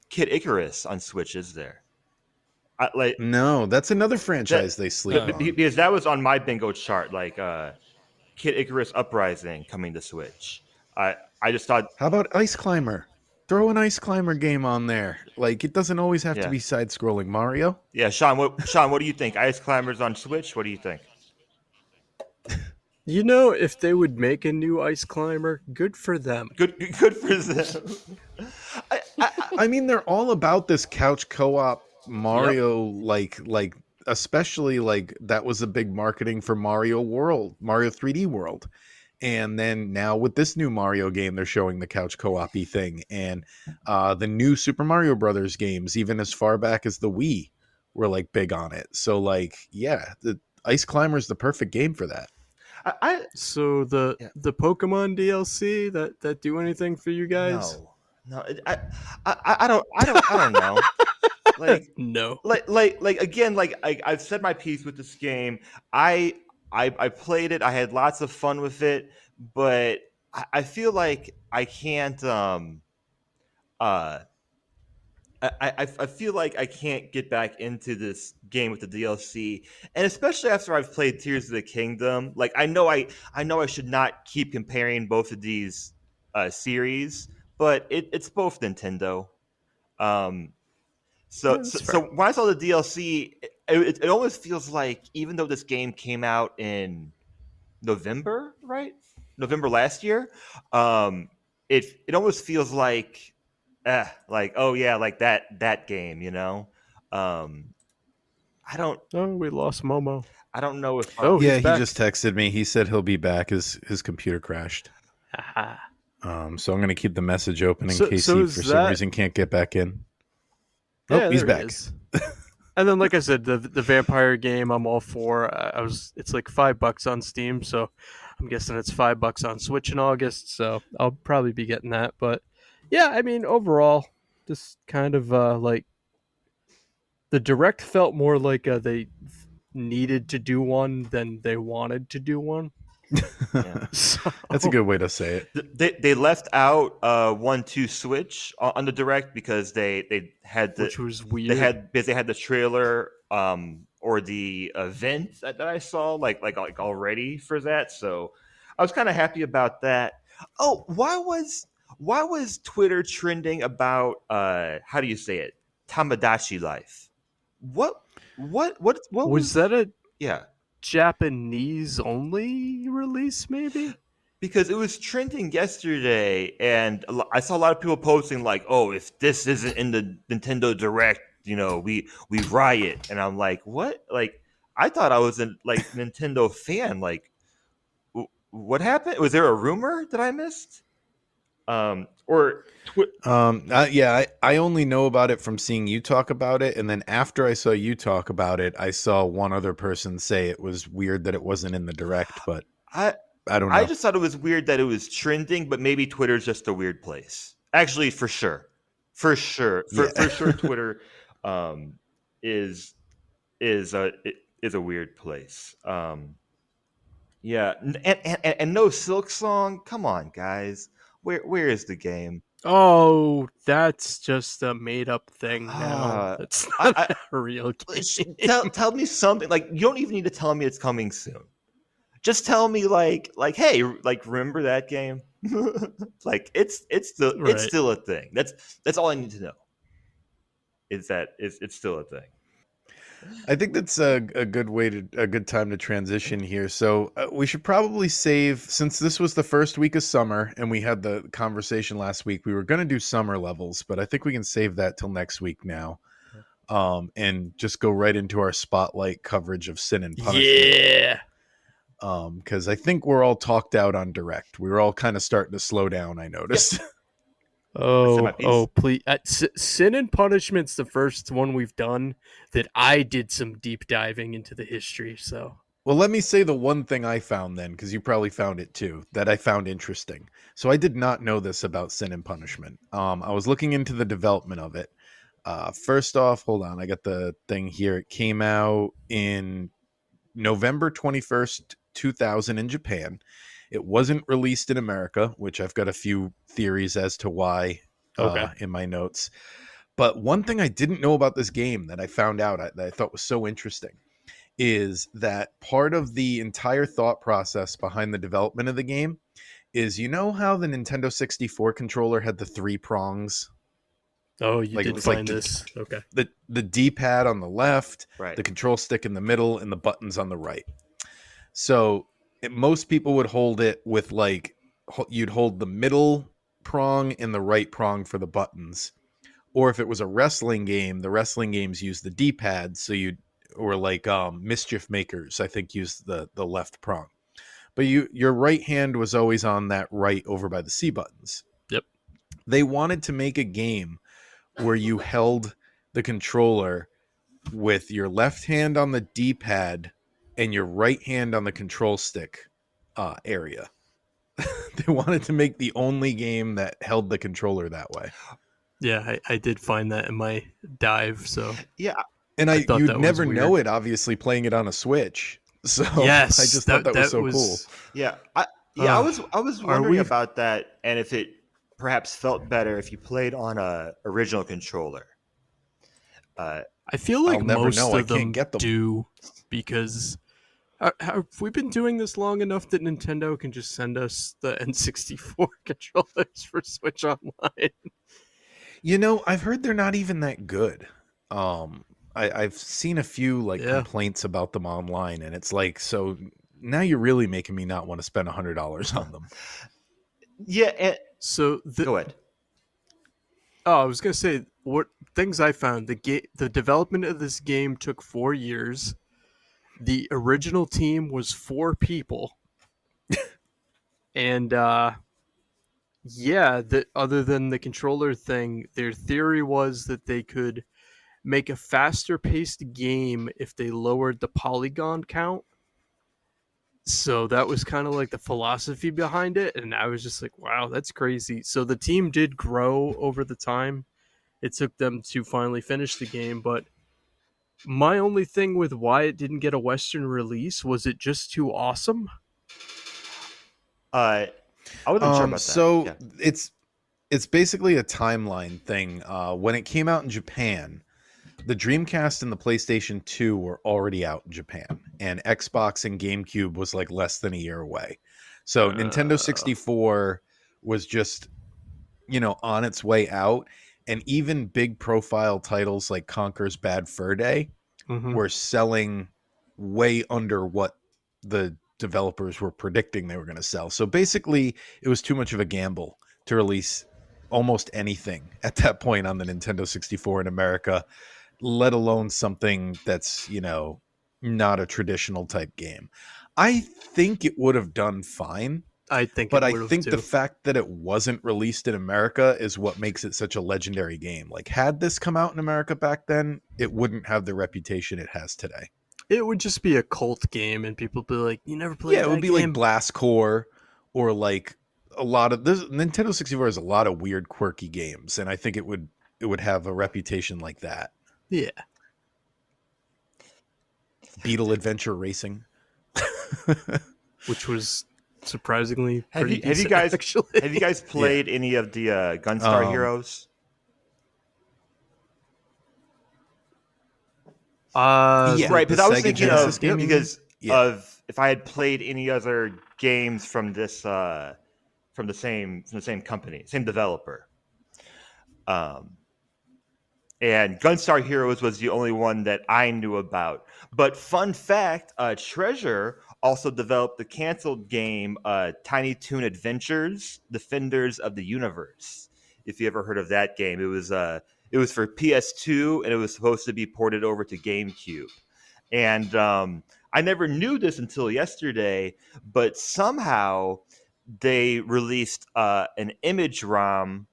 Kid Icarus on Switch, is there? Like No, that's another that franchise they sleep No. on. because that was on my bingo chart. Like Kid Icarus Uprising coming to Switch. I just thought, How about Ice Climber? Throw an Ice Climber game on there. Like, it doesn't always have to yeah, be side-scrolling Mario. yeah. Sean, what do you think? Ice Climbers on Switch. What do you think? You know, if they would make a new Ice Climber, good for them. Good for them. I mean, they're all about this couch co-op Mario, like especially like that was a big marketing for Mario World, Mario 3D World. And then now with this new Mario game, they're showing the couch co-op-y thing. And the new Super Mario Brothers games, even as far back as the Wii, were like big on it. So like, yeah, the Ice Climber is the perfect game for that. I So the Yeah. the Pokemon DLC that do anything for you guys? no. I don't know. Like No. like again, like I've said my piece with this game. I played it. I had lots of fun with it, but I feel like I can't. Uh, I feel like I can't get back into this game with the DLC, and especially after I've played Tears of the Kingdom. Like I know I should not keep comparing both of these series, but it's both Nintendo. Um, Yeah, so, so, that's so fair. when I saw the DLC, it almost feels like even though this game came out in November, right? November last year, um, it almost feels like oh yeah, like that game, you know. Um, I don't Oh, we lost Momo. I don't know if Oh, he's Yeah, he back. just texted me. He said he'll be back. His computer crashed. Haha. So I'm gonna keep the message open in So- case so he is for some that- reason can't get back in. Yeah, Nope, he's there he back. is. And then, like I said, the vampire game I'm all for. It's like $5 on Steam, so I'm guessing it's $5 on Switch in August. So I'll probably be getting that. But yeah, I mean, overall, just kind of like the direct felt more like they needed to do one than they wanted to do one. Yeah. So, That's a good way to say it. they left out 1-2 Switch on the direct because they had the which was weird. they had the trailer or the event that I saw like already for that, so I was kind of happy about that. Oh, why was Twitter trending about how do you say it, Tamagotchi life? What Was that a yeah, Japanese only release? Maybe. because it was trending yesterday, and I saw a lot of people posting like, "Oh, if this isn't in the Nintendo Direct, we riot." And I'm like, "What?" Like, I thought I was a Nintendo fan. Like, what happened? Was there a rumor that I missed? Or Yeah, I only know about it from seeing you talk about it, and then after I saw you talk about it, I saw one other person say it was weird that it wasn't in the direct, but I I don't know. I just thought it was weird that it was trending, but maybe Twitter's just a weird place. Actually, for sure, for sure, Yeah. for sure, Twitter is is a is a weird place. Yeah, and no Silk Song. Come on, guys, where is the game? Oh, that's just a made up thing now. Ah, That's I, not I, a real game. tell me something. Like, you don't even need to tell me it's coming soon. Just tell me hey, like, remember that game? Like, it's still Right. a thing. That's all I need to know. Is that it's still a thing. I think that's a good time to transition here. So we should probably save, since this was the first week of summer and we had the conversation last week. We were going to do summer levels, but I think we can save that till next week now, and just go right into our spotlight coverage of Sin and Punishment. Yeah. Because I think we're all talked out on Direct. We were all kind of starting to slow down. I noticed. my piece. Please. Sin and Punishment's the first one we've done that I did some deep diving into the history. So Well, let me say the one thing I found then, because you probably found it too, that I found interesting. So I did not know this about Sin and Punishment. I was looking into the development of it. First off, hold on, I got the thing here. It came out in November 21st, 2000 in Japan. It wasn't released in America, which I've got a few theories as to why in my notes. But one thing I didn't know about this game that I found out that I thought was so interesting is that part of the entire thought process behind the development of the game is, you know how the Nintendo 64 controller had the 3 prongs? Oh, you Like, it did was like find this. Okay. the D-pad on the left, Right. the control stick in the middle, and the buttons on the right. So most people would hold it with like, you'd hold the middle prong and the right prong for the buttons. Or if it was a wrestling game, the wrestling games use the D-pad. So or like Mischief Makers, I think, used the left prong. But your right hand was always on that right over by the C buttons. Yep. They wanted to make a game where you held the controller with your left hand on the D-pad and your right hand on the control stick area. They wanted to make the only game that held the controller that way. Yeah, I did find that in my dive. So Yeah, And I thought you'd that was never know weird. it, obviously, playing it on a Switch. So yes, I just thought that was so cool. yeah, I was Are wondering we- about that, and if it perhaps felt better if you played on a original controller. I feel like I'll never most know. I of them can't get them. do, because have we been doing this long enough that Nintendo can just send us the N64 controllers for Switch Online? You know, I've heard they're not even that good. I've seen a few complaints about them online, and it's like, so now you're really making me not want to spend $100 on them. Yeah, and So go ahead. I was gonna say, what things I found. The development of this game took 4 years. The original team was 4 people, and other than the controller thing, their theory was that they could make a faster paced game if they lowered the polygon count. So that was kind of like the philosophy behind it, and I was just like, wow, that's crazy. So the team did grow over the time it took them to finally finish the game, but my only thing with why it didn't get a Western release was it just too awesome? I wasn't sure about that. So Yeah. it's basically a timeline thing. When it came out in Japan, the Dreamcast and the PlayStation 2 were already out in Japan, and Xbox and GameCube was like less than a year away. So Nintendo 64 was just, on its way out, and even big profile titles like Conker's Bad Fur Day were selling way under what the developers were predicting they were going to sell. So basically, it was too much of a gamble to release almost anything at that point on the Nintendo 64 in America, let alone something that's, not a traditional type game. I think it would have done fine. I think But it I would have think too. the fact that it wasn't released in America is what makes it such a legendary game. Like, had this come out in America back then, it wouldn't have the reputation it has today. It would just be a cult game, and people would be like, "You never played that game?" Yeah, it would be like Blast Core, or like a lot of this. Nintendo 64 has a lot of weird, quirky games, and I think it would have a reputation like that. Yeah. Beetle Adventure Racing, Which was surprisingly Have pretty you, have you decent, guys actually. have you guys played any of the Gunstar Heroes? Yeah, Right, the because I was Sega thinking Genesis of game, you mean? because Yeah. of if I had played any other games from this from the same company, same developer. And Gunstar Heroes was the only one that I knew about. But fun fact, Treasure also developed the canceled game Tiny Toon Adventures: Defenders of the Universe. If you ever heard of that game, it was for PS2 and it was supposed to be ported over to GameCube. And I never knew this until yesterday, but somehow they released an image ROM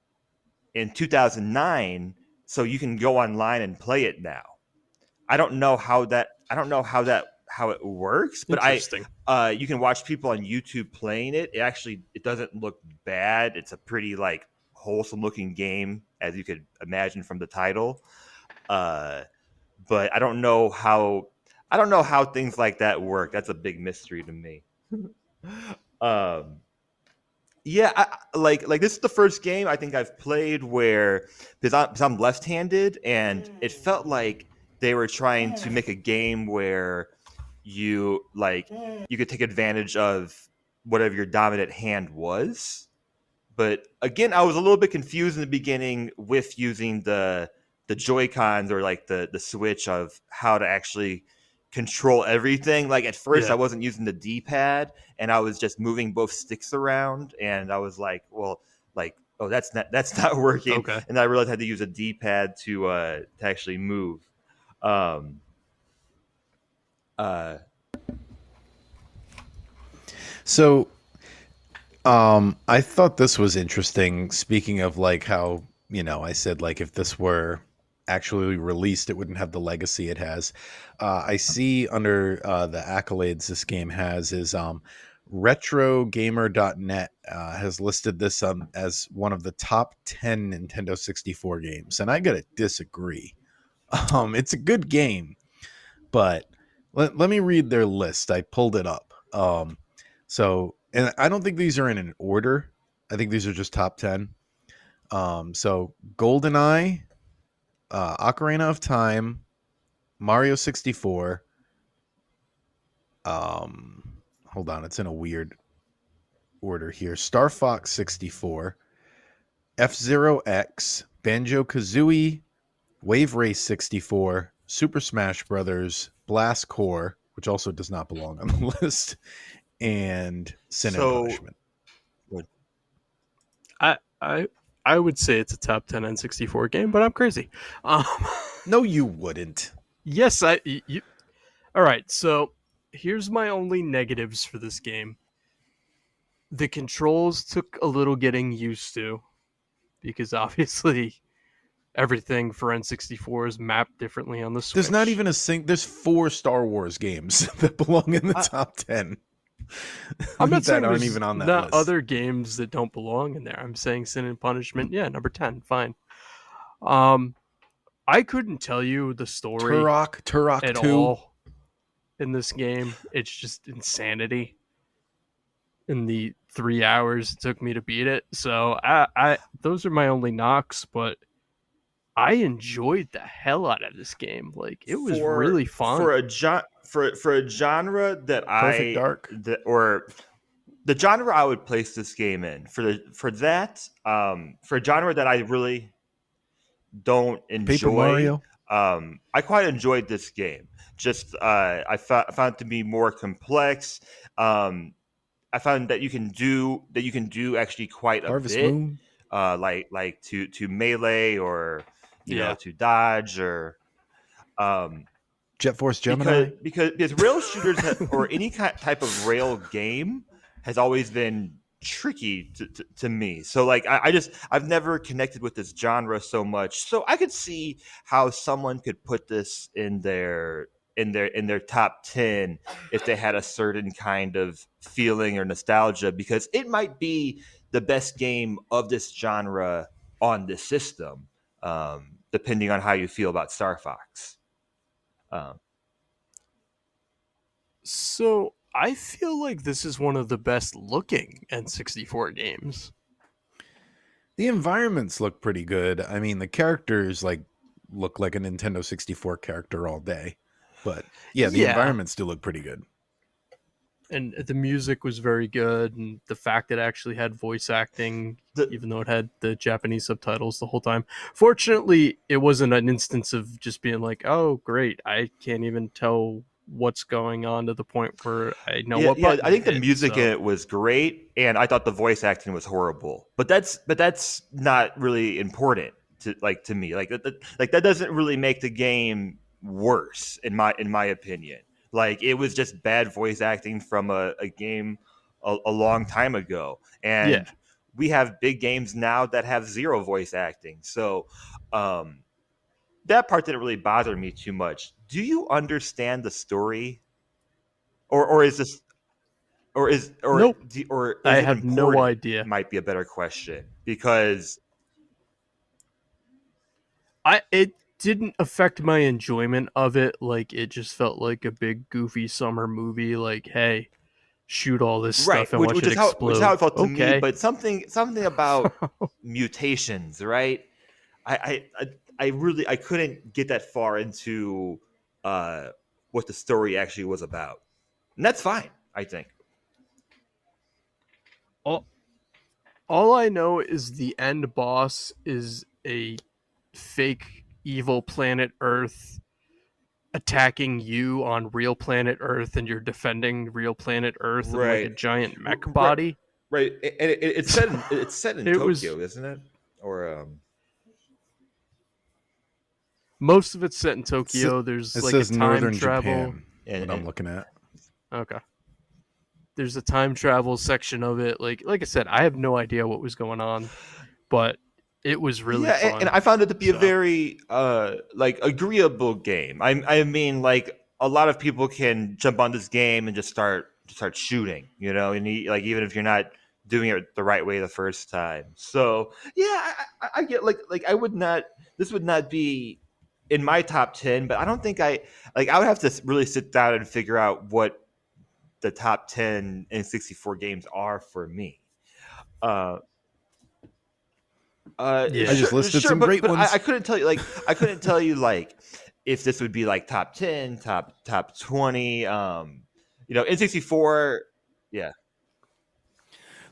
in 2009, so you can go online and play it now. I don't know how it works, but Interesting. you can watch people on YouTube playing it. It doesn't look bad. It's a pretty wholesome looking game, as you could imagine from the title. But I don't know how things like that work. That's a big mystery to me. Um, yeah, like this is the first game I think I've played where because I'm left-handed, and it felt like they were trying to make a game where you could take advantage of whatever your dominant hand was. But again, I was a little bit confused in the beginning with using the Joy Cons or like the Switch of how to actually control everything. Like at first, I Yeah. wasn't using the D pad, and I was just moving both sticks around, and I was like, well, like oh, that's not working. Okay. And I realized I had to use a D pad to actually move. Um, uh, So, I thought this was interesting. Speaking of like how, I said like if this were actually released, it wouldn't have the legacy it has. I see under the accolades this game has is retrogamer.net has listed this as one of the top 10 Nintendo 64 games. And I got to disagree. It's a good game, but let me read their list. I pulled it up. And I don't think these are in an order. I think these are just top 10. So GoldenEye, Ocarina of Time, Mario 64. Hold on, it's in a weird order here. Star Fox 64, F-Zero X, Banjo Kazooie, Wave Race 64, Super Smash Brothers, Blast Core, which also does not belong on the list, and Sin and so Punishment. I I I would say it's a top 10 N64 game, but I'm crazy. Um, No, you wouldn't. yes, all right, so here's my only negatives for this game. The controls took a little getting used to because obviously everything for N64 is mapped differently on the Switch. There's not even there's 4 Star Wars games that belong in the I- top 10. I'm not saying that aren't there's even on that not list. other games that don't belong in there. I'm saying Sin and Punishment, yeah, number 10, fine. I couldn't tell you the story Turok at 2. all in this game. It's just insanity in the 3 hours it took me to beat it. So I those are my only knocks, but I enjoyed the hell out of this game. Like it was really fun. For a genre that Perfect Dark. or the genre I would place this game in for a genre that I really don't Paper enjoy. Mario. I quite enjoyed this game. Just found it to be more complex. I found that you can do actually quite a Harvest bit, Moon. like to melee or Yeah. to dodge or um, Jet Force Gemini. because rail shooters or any type of rail game has always been tricky to me. So like I've never connected with this genre so much. So I could see how someone could put this in their top 10 if they had a certain kind of feeling or nostalgia, because it might be the best game of this genre on this system, depending on how you feel about Star Fox. Um, So I feel like this is one of the best looking N64 games. The environments look pretty good. I mean, the characters look like a Nintendo 64 character all day. But yeah, the Yeah. environments do look pretty good. And the music was very good, and the fact it actually had voice acting, even though it had the Japanese subtitles the whole time. Fortunately, it wasn't an instance of just being like, oh, great, I can't even tell what's going on to the point where I know what button I think to the hit, music so. in it was great, and I thought the voice acting was horrible. But that's not really important to me. Like that doesn't really make the game worse in my opinion. Like it was just bad voice acting from a game a long time ago, Yeah. and we have big games now that have zero voice acting. So um, that part didn't really bother me too much. Do you understand the story, or is this Nope. or I is it have no important? idea. Might be a better question, because It didn't affect my enjoyment of it. Like it just felt like a big goofy summer movie. Like, hey, shoot all this Right, stuff and watch which it is how explode. it felt to me. Okay. But something about mutations, right? I couldn't get that far into what the story actually was about, and that's fine. I think. all, all I know is the end boss is a fake evil planet Earth attacking you on real planet Earth, and you're defending real planet Earth in like a Right, giant mech right, body. right. And it's set in It was Tokyo, isn't it? Or most of it's set in It Tokyo. There's it like a says time Northern travel. Japan. and, What I'm looking at. Okay. There's a time travel section of it. Like I said, I have no idea what was going on, but it was really yeah, fun. and I found it to be a So- very like agreeable game. I mean, like a lot of people can jump on this game and just start shooting, you know, and like even if you're not doing it the right way the first time. So yeah, I get like I would not. This would not be in my top 10, but I don't think I would have to really sit down and figure out what the top 10 N64 games are for me. Uh, Yeah. I just listed some great but ones. I couldn't tell you I couldn't tell you like if this would be like top 10, top 20. You know, N64. Yeah,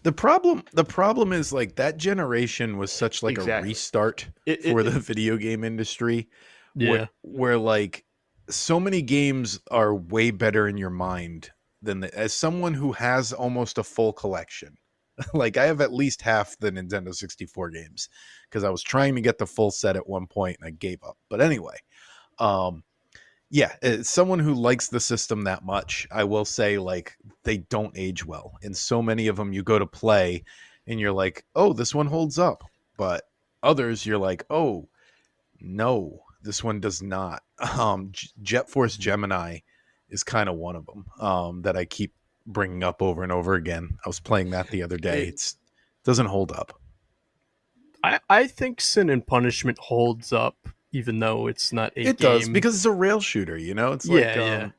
The problem is like that generation was such like a exactly. restart It, for it, the video game industry. yeah. Where like so many games are way better in your mind than as someone who has almost a full collection. Like I have at least half the Nintendo 64 games because I was trying to get the full set at one point and I gave up. But anyway, um yeah, as someone who likes the system that much, I will say like they don't age well. And so many of them you go to play and you're like, "Oh, this one holds up." But others you're like, "Oh, no, this one does not." Jet Force Gemini is kind of one of them that I keep bringing up over and over again. I was playing that the other day. It doesn't hold up. I think Sin and Punishment holds up, even though it's not a It game. does because it's a rail shooter. You know, it's Yeah, like yeah.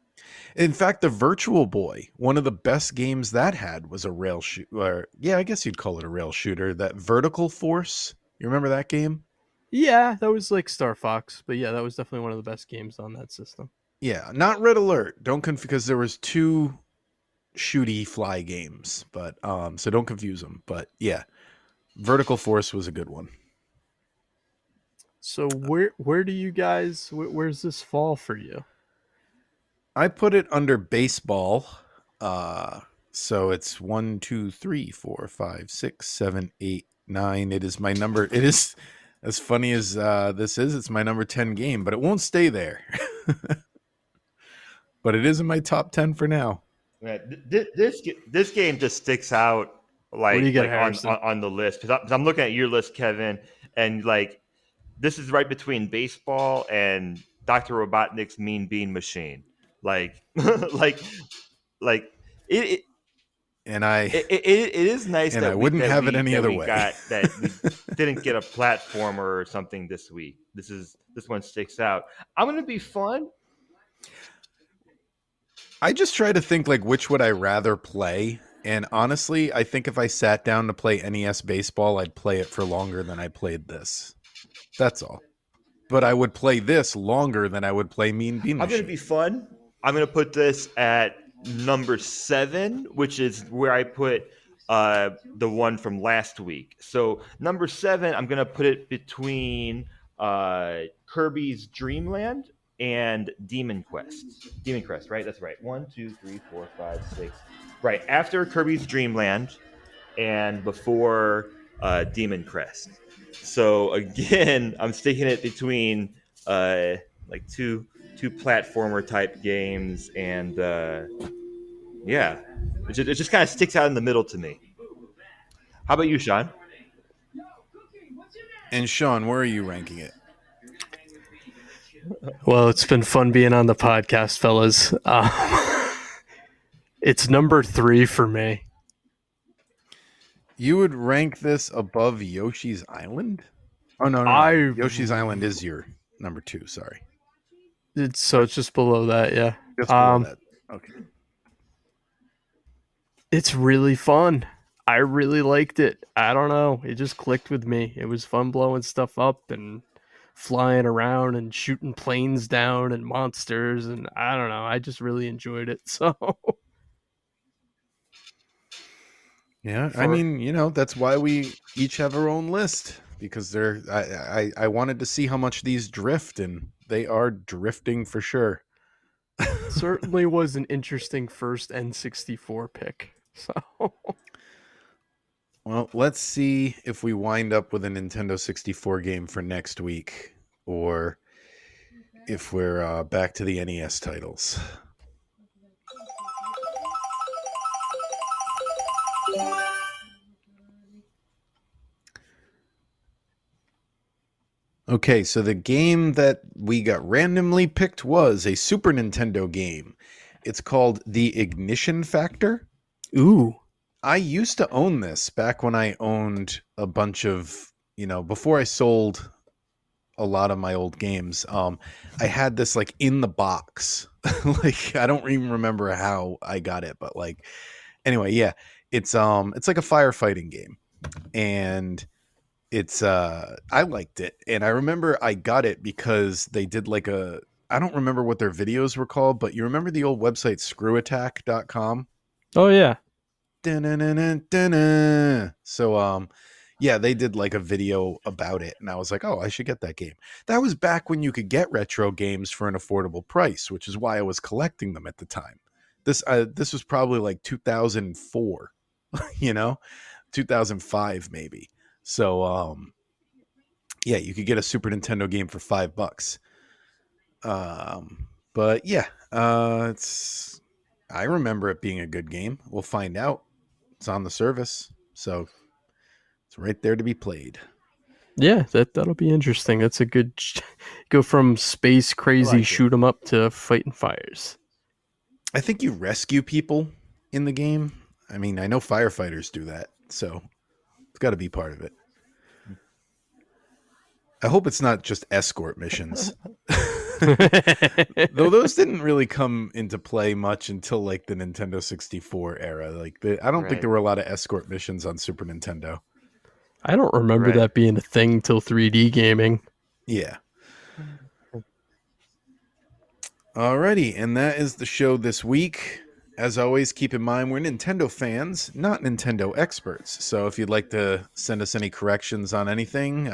In fact, the Virtual Boy, one of the best games that had was a rail shoot. Or yeah, I guess you'd call it a rail shooter. That Vertical Force. You remember that game? Yeah, that was like Star Fox, but yeah, that was definitely one of the best games on that system. Yeah, not Red Alert. Don't because there was two shooty fly games, but so don't confuse them. But yeah, Vertical Force was a good one. So where do you guys where's this fall for you? I put it under baseball. So it's 1, 2, 3, 4, 5, 6, 7, 8, 9. It is my number. It is as funny as this is. It's my number 10 game, but it won't stay there. But it is in my top 10 for now. Man, this game just sticks out What do you got, like Harrison? on the list because I'm looking at your list, Kevin, and like this is right between baseball and Dr. Robotnik's Mean Bean Machine. Like like it And I it is nice and that I wouldn't have it any other way. that we didn't get a platformer or something this week. This one sticks out. I'm gonna be fun. I just try to think like which would I rather play. And honestly, I think if I sat down to play NES baseball, I'd play it for longer than I played this. That's all. But I would play this longer than I would play Mean Bean I'm Machine. gonna be fun. I'm gonna put this at number 7, which is where I put the one from last week. So number 7, I'm gonna put it between Kirby's Dream Land and Demon Quest. Demon Quest, right? That's right. 1, 2, 3, 4, 5, 6. Right after Kirby's Dream Land and before Demon Crest. So again, I'm sticking it between like two platformer type games, and yeah, it just kind of sticks out in the middle to me. How about you, Sean? And Sean, where are you ranking it? Well, it's been fun being on the podcast, fellas. It's number 3 for me. You would rank this above Yoshi's Island? Oh no. Yoshi's Island is your number 2. Sorry, It's just below that, yeah. just below that. Okay. It's really fun. I really liked it. I don't know. It just clicked with me. It was fun blowing stuff up and flying around and shooting planes down and monsters. And I don't know. I just really enjoyed it. So, Yeah, I For mean, that's why we each have our own list because I wanted to see how much these drift, and they are drifting for sure. certainly was an interesting first N64 pick. So, Well, let's see if we wind up with a Nintendo 64 game for next week, or if we're back to the NES titles. Okay, so the game that we got randomly picked was a Super Nintendo game. It's called The Ignition Factor. ooh. I used to own this back when I owned a bunch of, before I sold a lot of my old games. I had this like in the box. Like I don't even remember how I got it, but like anyway, yeah. It's like a firefighting game. And it's I liked it. And I remember I got it because they did like I don't remember what their videos were called, but you remember the old website screwattack.com? Oh, yeah. So yeah, they did like a video about it and I was like, "Oh, I should get that game." That was back when you could get retro games for an affordable price, which is why I was collecting them at the time. This was probably like 2004, 2005 maybe. So yeah, you could get a Super Nintendo game for $5. But yeah, I remember it being a good game. We'll find out. It's on the service, so it's right there to be played. Yeah, that'll be interesting. That's a good go from space crazy like it. shoot 'em up to fighting fires. I think you rescue people in the game. I mean, I know firefighters do that, so it's got to be part of it. I hope it's not just escort missions. Though those didn't really come into play much until like the Nintendo 64 era. I don't think Right. there were a lot of escort missions on Super Nintendo. I don't remember Right. that being a thing till 3D gaming. Yeah. Alrighty, and that is the show this week. As always, keep in mind we're Nintendo fans, not Nintendo experts. So if you'd like to send us any corrections on anything,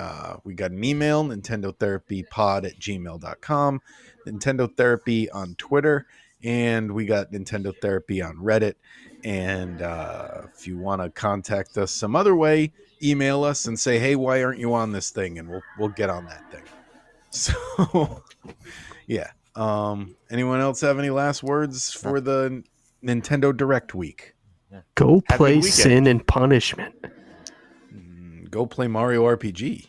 we got an email, nintendotherapypod@gmail.com, Nintendo Therapy on Twitter, and we got Nintendo Therapy on Reddit. And if you want to contact us some other way, email us and say, "Hey, why aren't you on this thing?" And we'll get on that thing. So yeah. Anyone else have any last words for the Nintendo Direct week? Go Have a play good weekend. Sin and Punishment. Go play Mario RPG.